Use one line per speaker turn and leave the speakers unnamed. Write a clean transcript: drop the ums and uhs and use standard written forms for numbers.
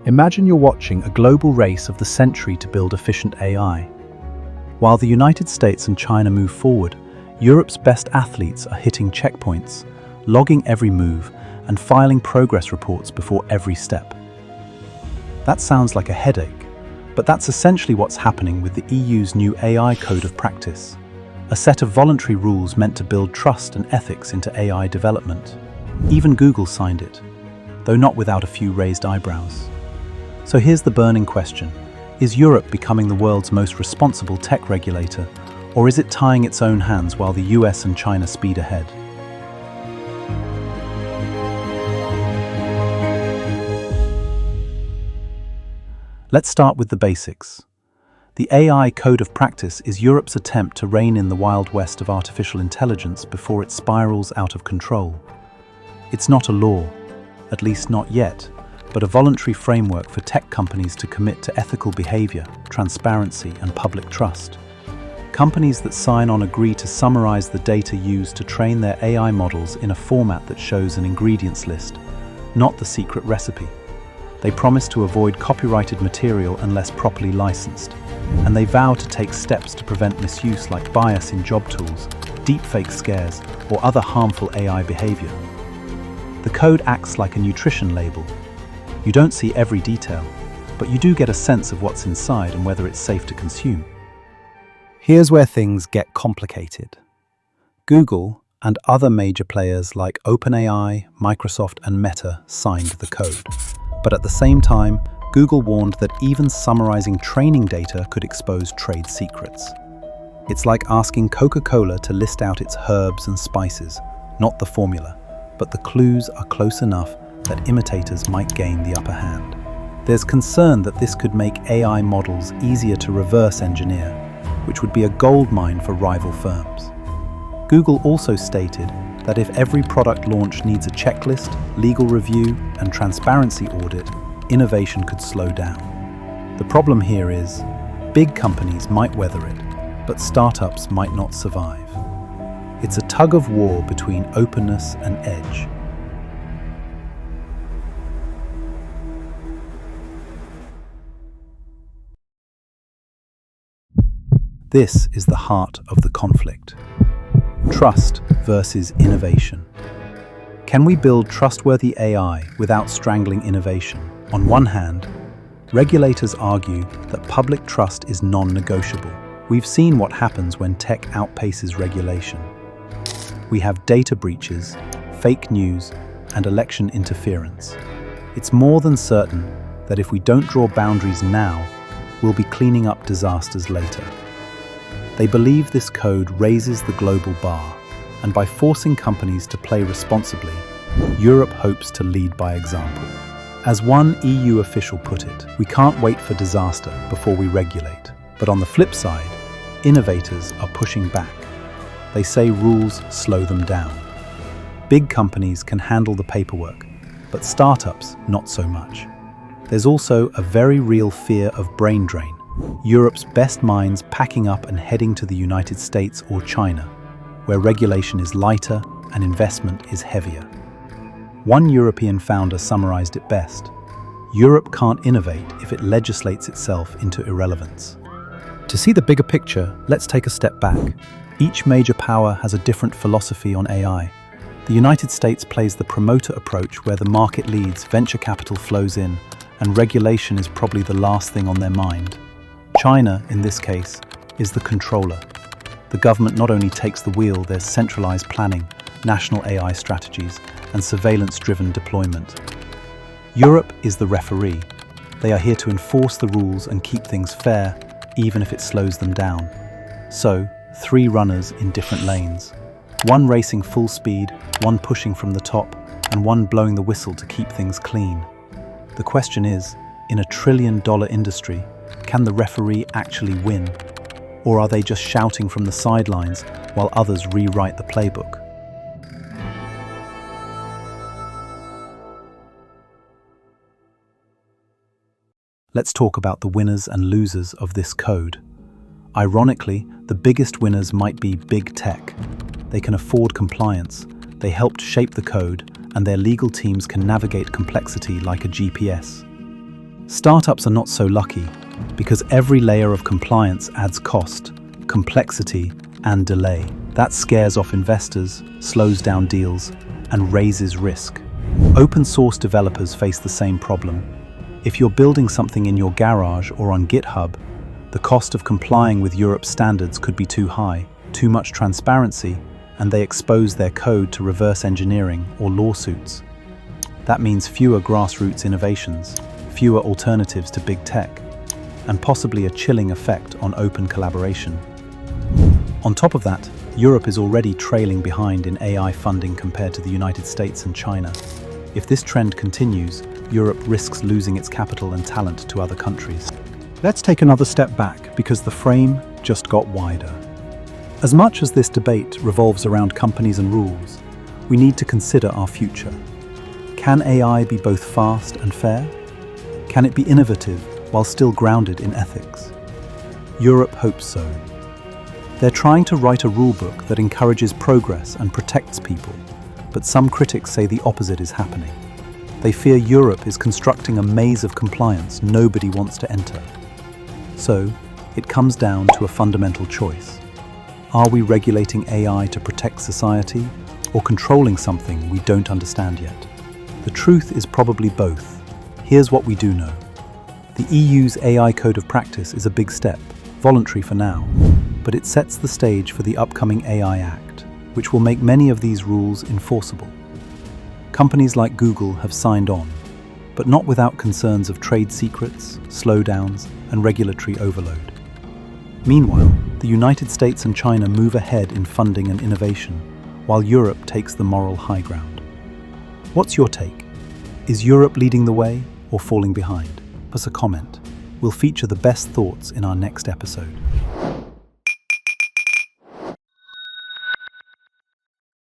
Imagine you're watching a global race of the century to build efficient AI. While the United States and China move forward, Europe's best athletes are hitting checkpoints, logging every move, and filing progress reports before every step. That sounds like a headache, but that's essentially what's happening with the EU's new AI Code of Practice, a set of voluntary rules meant to build trust and ethics into AI development. Even Google signed it, though not without a few raised eyebrows. So here's the burning question. Is Europe becoming the world's most responsible tech regulator, or is it tying its own hands while the US and China speed ahead? Let's start with the basics. The AI Code of Practice is Europe's attempt to rein in the Wild West of artificial intelligence before it spirals out of control. It's not a law, at least not yet, but a voluntary framework for tech companies to commit to ethical behavior, transparency, and public trust. Companies that sign on agree to summarize the data used to train their AI models in a format that shows an ingredients list, not the secret recipe. They promise to avoid copyrighted material unless properly licensed, and they vow to take steps to prevent misuse like bias in job tools, deepfake scares, or other harmful AI behavior. The code acts like a nutrition label. You don't see every detail, but you do get a sense of what's inside and whether it's safe to consume. Here's where things get complicated. Google and other major players like OpenAI, Microsoft, and Meta signed the code. But at the same time, Google warned that even summarizing training data could expose trade secrets. It's like asking Coca-Cola to list out its herbs and spices, not the formula, but the clues are close enough that imitators might gain the upper hand. There's concern that this could make AI models easier to reverse engineer, which would be a goldmine for rival firms. Google also stated that if every product launch needs a checklist, legal review, and transparency audit, innovation could slow down. The problem here is, big companies might weather it, but startups might not survive. It's a tug of war between openness and edge. This is the heart of the conflict. Trust versus innovation. Can we build trustworthy AI without strangling innovation? On one hand, regulators argue that public trust is non-negotiable. We've seen what happens when tech outpaces regulation. We have data breaches, fake news, and election interference. It's more than certain that if we don't draw boundaries now, we'll be cleaning up disasters later. They believe this code raises the global bar, and by forcing companies to play responsibly, Europe hopes to lead by example. As one EU official put it, we can't wait for disaster before we regulate. But on the flip side, innovators are pushing back. They say rules slow them down. Big companies can handle the paperwork, but startups not so much. There's also a very real fear of brain drain. Europe's best minds packing up and heading to the United States or China, where regulation is lighter and investment is heavier. One European founder summarized it best: Europe can't innovate if it legislates itself into irrelevance. To see the bigger picture, let's take a step back. Each major power has a different philosophy on AI. The United States plays the promoter approach, where the market leads, venture capital flows in, and regulation is probably the last thing on their mind. China, in this case, is the controller. The government not only takes the wheel, there's centralized planning, national AI strategies, and surveillance-driven deployment. Europe is the referee. They are here to enforce the rules and keep things fair, even if it slows them down. So, 3 runners in different lanes. One racing full speed, one pushing from the top, and one blowing the whistle to keep things clean. The question is, in a trillion-dollar industry, can the referee actually win? Or are they just shouting from the sidelines while others rewrite the playbook? Let's talk about the winners and losers of this code. Ironically, the biggest winners might be big tech. They can afford compliance, they helped shape the code, and their legal teams can navigate complexity like a GPS. Startups are not so lucky because every layer of compliance adds cost, complexity, and delay. That scares off investors, slows down deals, and raises risk. Open source developers face the same problem. If you're building something in your garage or on GitHub, the cost of complying with Europe's standards could be too high, too much transparency, and they expose their code to reverse engineering or lawsuits. That means fewer grassroots innovations, fewer alternatives to big tech, and possibly a chilling effect on open collaboration. On top of that, Europe is already trailing behind in AI funding compared to the United States and China. If this trend continues, Europe risks losing its capital and talent to other countries. Let's take another step back because the frame just got wider. As much as this debate revolves around companies and rules, we need to consider our future. Can AI be both fast and fair? Can it be innovative while still grounded in ethics? Europe hopes so. They're trying to write a rulebook that encourages progress and protects people, but some critics say the opposite is happening. They fear Europe is constructing a maze of compliance nobody wants to enter. So, it comes down to a fundamental choice. Are we regulating AI to protect society, or controlling something we don't understand yet? The truth is probably both. Here's what we do know. The EU's AI Code of Practice is a big step, voluntary for now, but it sets the stage for the upcoming AI Act, which will make many of these rules enforceable. Companies like Google have signed on, but not without concerns of trade secrets, slowdowns, and regulatory overload. Meanwhile, the United States and China move ahead in funding and innovation, while Europe takes the moral high ground. What's your take? Is Europe leading the way or falling behind? Leave us a comment. We'll feature the best thoughts in our next episode.